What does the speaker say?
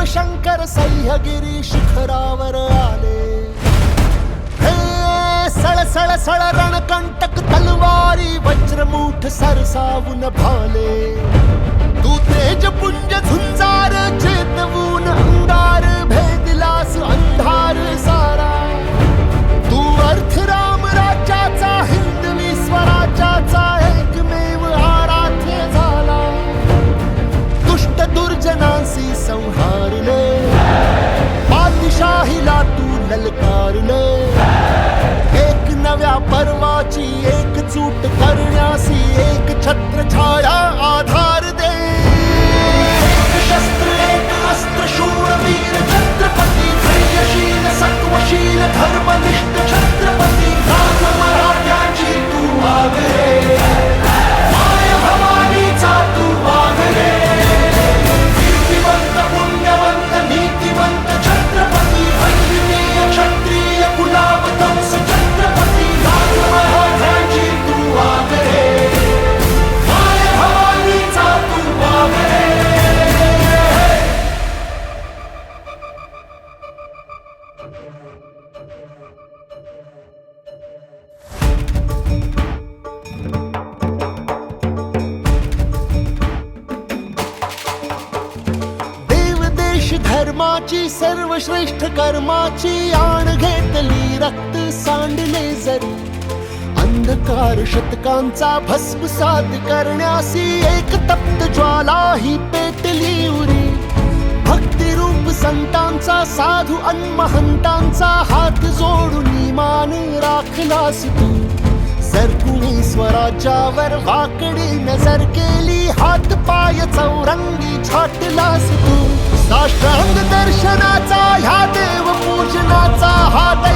शंकर सह्यागिरी शिखरावर आले. हे सळसळ सळ रणकंटक तलवारी वज्रमूठ सरसावून भाले. तू तेजपुंज झुंजार चेतवून अंगार भेदिलास अंधार सारा. तू अर्थराम राज्याचा हिंदवी स्वराज्याचा एकमेव आराध्य झाला. दुष्ट दुर्जनांसी संहारले, पातशाहीला तू ललकारले. एक नव्या पर्वाची एकजूट करण्यासी एक छत्र छाया आधार दे. एक शस्त्र एक अस्त्र शूरवीर छत्रपती, धैर्यशील सत्वशील धर्मनिष्ठ छत्रपती. राज मराठ्यांची तू आगरे, माय भवानीचा तू आगरे. पुण्यवंत नीतिवंत छत्रपती, वैष्णवीय क्षत्रिय कुलावतंस छत्रपती. राज मराठ्यांची तू आगरे, माय भवानीचा तू आगरे. धर्माची सर्वश्रेष्ठ कर्माची आण घेतली, रक्त सांडले जरी. अंधकार शतकांचा भस्मसात करण्यासी एक तप्त ज्वाला ही पेटली उरी. भक्तिरूप संतांचा साधू अन्महंतांचा हात जोडून मान राखलास तू. जर कुणी स्वराज्यावर वाकडी नजर केली, हात पाय चौरंगी छाटलास तू. साष्टांग दर्शनाचा ह्या देव पूजनाचा हात